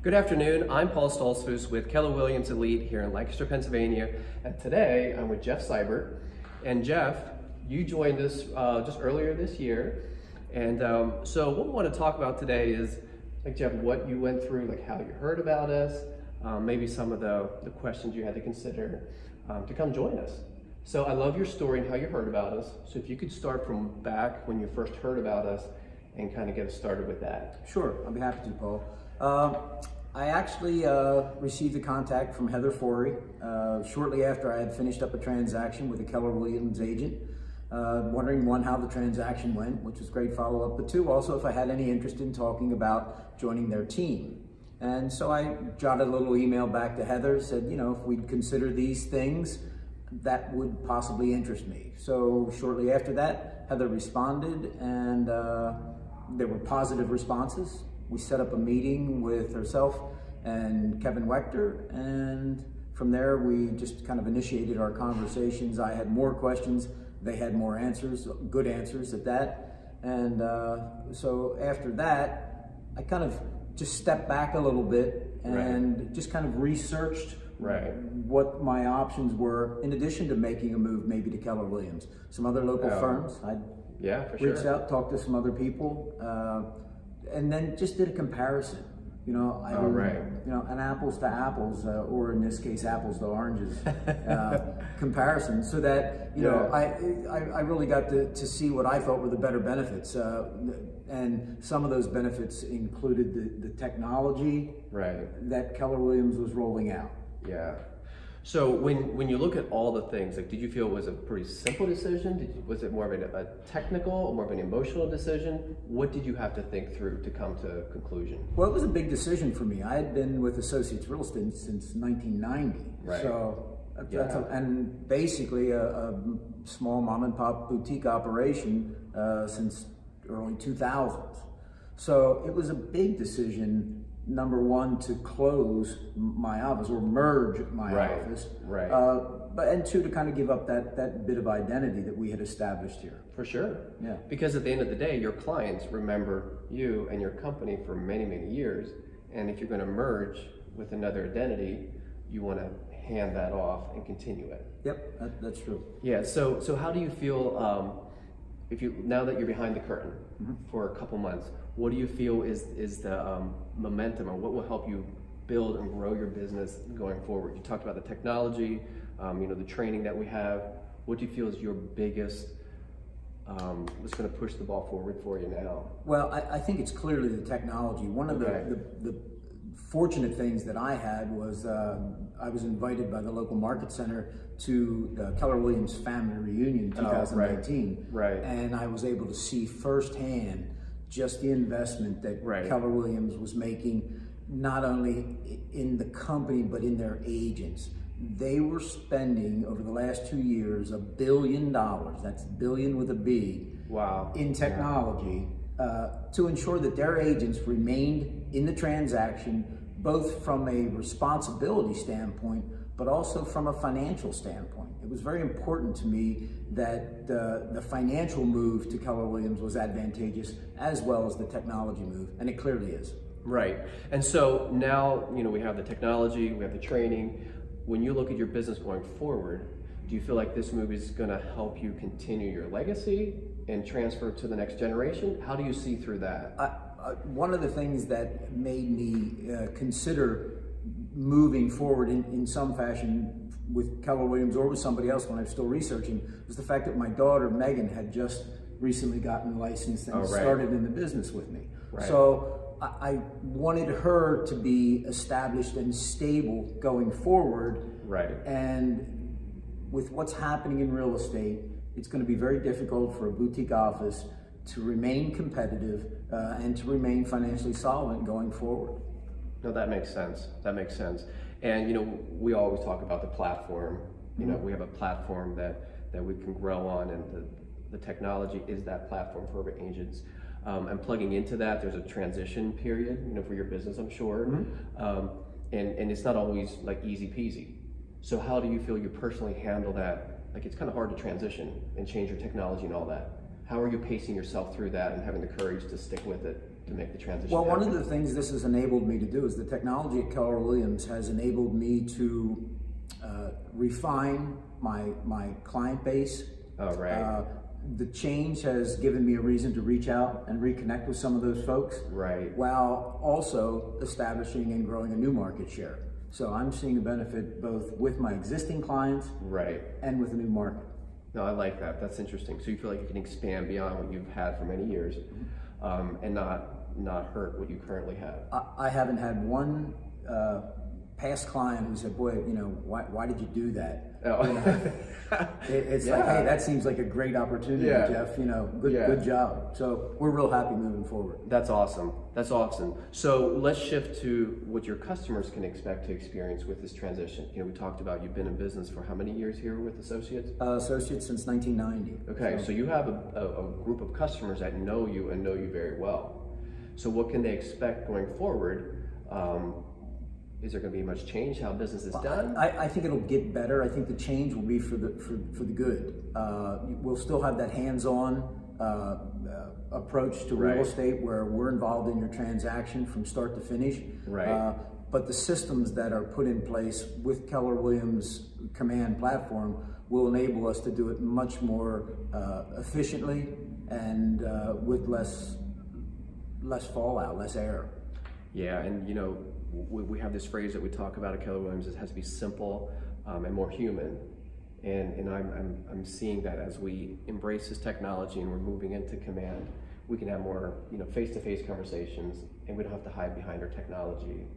Good afternoon, I'm Paul Stoltzfus with Keller Williams Elite here in Lancaster, Pennsylvania, and today I'm with Jeff Seibert. And Jeff, you joined us just earlier this year, and so what we want to talk about today is, like Jeff, what you went through, like how you heard about us, maybe some of the questions you had to consider to come join us. So I love your story and how you heard about us, so if you could start from back when you first heard about us and kind of get us started with that. Sure, I'll be happy to, Paul. I actually received a contact from Heather Forey shortly after I had finished up a transaction with a Keller Williams agent, wondering, one, how the transaction went, which was great follow-up, but two, also if I had any interest in talking about joining their team. And so I jotted a little email back to Heather, said, you know, if we'd consider these things, that would possibly interest me. So shortly after that, Heather responded, and there were positive responses. We set up a meeting with herself and Kevin Wechter, and from there we just kind of initiated our conversations. I had more questions, they had more answers, good answers at that. And so after that, I kind of just stepped back a little bit and just kind of researched what my options were, in addition to making a move maybe to Keller Williams. Some other local firms. I'd reached out, talked to some other people, and then just did a comparison. You know, you know, an apples to apples, or in this case, apples to oranges comparison, so that, you know, I really got to see what I thought were the better benefits. And some of those benefits included the technology that Keller Williams was rolling out. Yeah. So when you look at all the things, like, did you feel it was a pretty simple decision? Was it more of a technical or more of an emotional decision? What did you have to think through to come to a conclusion? Well, it was a big decision for me. I had been with Associates Real Estate since 1990. So that's and basically a small mom and pop boutique operation since early 2000s. So it was a big decision. Number one, to close my office or merge my office, and two, to kind of give up that bit of identity that we had established here. For sure. Yeah. Because at the end of the day, your clients remember you and your company for many, many years. And if you're going to merge with another identity, you want to hand that off and continue it. Yep, that's true. Yeah. So how do you feel now that you're behind the curtain for a couple months? What do you feel is the momentum, or what will help you build and grow your business going forward? You talked about the technology, you know, the training that we have. What do you feel is your biggest, what's going to push the ball forward for you now? Well, I think it's clearly the technology. One of the fortunate things that I had was I was invited by the local market center to the Keller Williams family reunion 2019. And I was able to see firsthand just the investment that Keller Williams was making, not only in the company, but in their agents. They were spending, over the last 2 years, $1 billion, that's billion with a B, in technology to ensure that their agents remained in the transaction, both from a responsibility standpoint, but also from a financial standpoint. It was very important to me that the financial move to Keller Williams was advantageous, as well as the technology move, and it clearly is. Right. And so now, you know, we have the technology, we have the training. When you look at your business going forward, do you feel like this move is going to help you continue your legacy and transfer to the next generation? How do you see through that? One of the things that made me consider moving forward in some fashion with Keller Williams or with somebody else when I was still researching was the fact that my daughter Megan had just recently gotten licensed and started in the business with me. So I wanted her to be established and stable going forward. And with what's happening in real estate, it's going to be very difficult for a boutique office to remain competitive and to remain financially solvent going forward. No, that makes sense. That makes sense. And, you know, we always talk about the platform. You know, we have a platform that we can grow on, and the technology is that platform for our agents. And plugging into that, there's a transition period, you know, for your business, I'm sure. And it's not always like easy peasy. So how do you feel you personally handle that? Like, it's kind of hard to transition and change your technology and all that. How are you pacing yourself through that and having the courage to stick with it to make the transition Well, one happen? of the things this has enabled me to do is the technology at Keller Williams has enabled me to refine my client base. Oh, right. The change has given me a reason to reach out and reconnect with some of those folks, Right. while also establishing and growing a new market share. So I'm seeing a benefit both with my existing clients Right. and with a new market. No, I like that. That's interesting. So you feel like you can expand beyond what you've had for many years, and not hurt what you currently have. I haven't had one past client who said, "Boy, why did you do that?" Oh. It's Yeah. like, "Hey, that seems like a great opportunity, Yeah. Jeff. Yeah. Good job." So we're real happy moving forward. That's awesome. That's awesome. So let's shift to what your customers can expect to experience with this transition. We talked about you've been in business for how many years here with Associates? Associates since 1990. Okay, so you have a group of customers that know you and know you very well. So what can they expect going forward? Is there going to be much change how business is done? I think it'll get better. I think the change will be for the good. We'll still have that hands-on approach to real Right. estate where we're involved in your transaction from start to finish. Right. But the systems that are put in place with Keller Williams Command platform will enable us to do it much more efficiently and with less fallout, less error. Yeah, and we have this phrase that we talk about at Keller Williams. It has to be simple and more human, and I'm seeing that as we embrace this technology and we're moving into Command, we can have more face-to-face conversations, and we don't have to hide behind our technology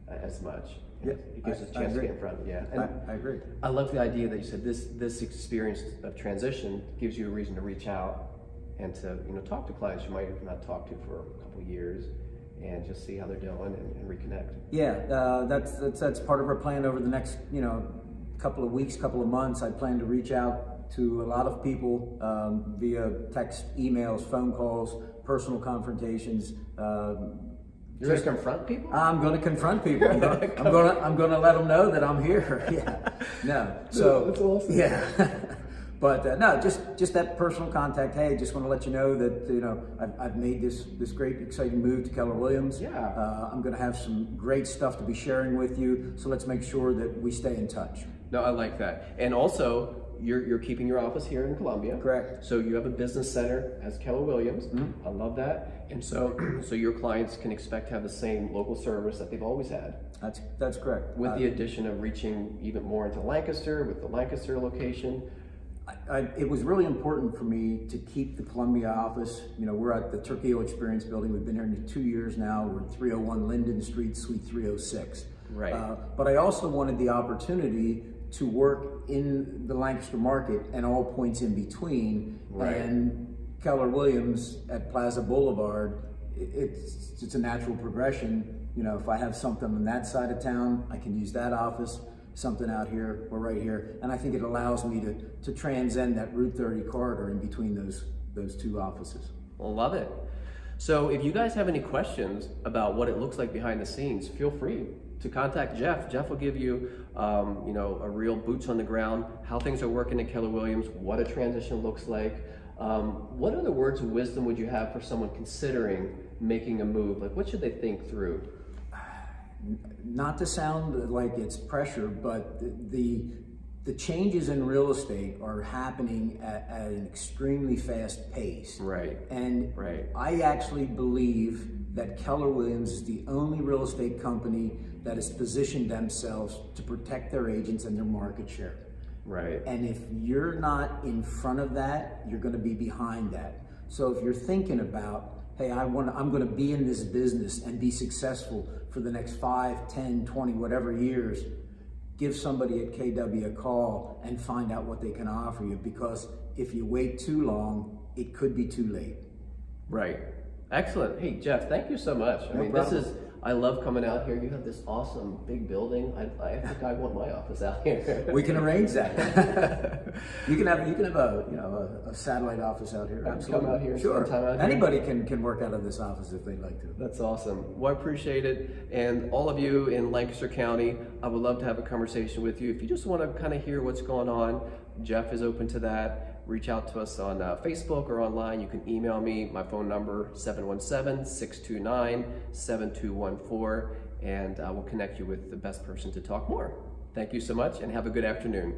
as much. Yeah, It gives us a I chance to agree. get in front. Yeah, and I agree. I love the idea that you said this experience of transition gives you a reason to reach out and to talk to clients you might have not talked to for a couple of years, and just see how they're doing and reconnect. Yeah, that's part of our plan over the next couple of weeks, couple of months. I plan to reach out to a lot of people via text, emails, phone calls, personal confrontations. You're going to confront people? I'm going to confront people. I'm going to let them know that I'm here. Yeah. No. So That's awesome. Yeah. But no, just that personal contact. Hey, just want to let you know that I've made this great exciting move to Keller Williams. Yeah. I'm going to have some great stuff to be sharing with you. So let's make sure that we stay in touch. No, I like that. And also, you're keeping your office here in Columbia. Correct. So you have a business center as Keller Williams. I love that. And so your clients can expect to have the same local service that they've always had. That's correct. With the addition of reaching even more into Lancaster with the Lancaster location. It was really important for me to keep the Columbia office. We're at the Turkio Experience Building. We've been here 2 years now. We're at 301 Linden Street, Suite 306. Right. But I also wanted the opportunity to work in the Lancaster market and all points in between. Right. And Keller Williams at Plaza Boulevard, it's a natural progression. If I have something on that side of town, I can use that office. Something out here, we're right here, and I think it allows me to transcend that Route 30 corridor in between those two offices. Love it. So if you guys have any questions about what it looks like behind the scenes, feel free to contact Jeff. Jeff will give you, a real boots on the ground, how things are working at Keller Williams, what a transition looks like. What other words of wisdom would you have for someone considering making a move? Like, what should they think through? Not to sound like it's pressure, but the changes in real estate are happening at an extremely fast pace. Right. And Right. I actually believe that Keller Williams is the only real estate company that has positioned themselves to protect their agents and their market share. Right. And if you're not in front of that, you're going to be behind that. So if you're thinking about, hey, I'm going to be in this business and be successful for the next 5, 10, 20, whatever years, give somebody at KW a call and find out what they can offer you, because if you wait too long, it could be too late. Right. Excellent. Hey, Jeff, thank you so much. No problem. I love coming out here. You have this awesome big building. I think I want my office out here. We can arrange that. You can have a satellite office out here. Come out here and Sure. spend time out here. Anybody can work out of this office if they'd like to. That's awesome. Well, I appreciate it. And all of you in Lancaster County, I would love to have a conversation with you. If you just want to kind of hear what's going on, Jeff is open to that. reach out to us on Facebook or online. You can email me. My phone number 717-629-7214, and we'll connect you with the best person to talk more. Thank you so much, and have a good afternoon.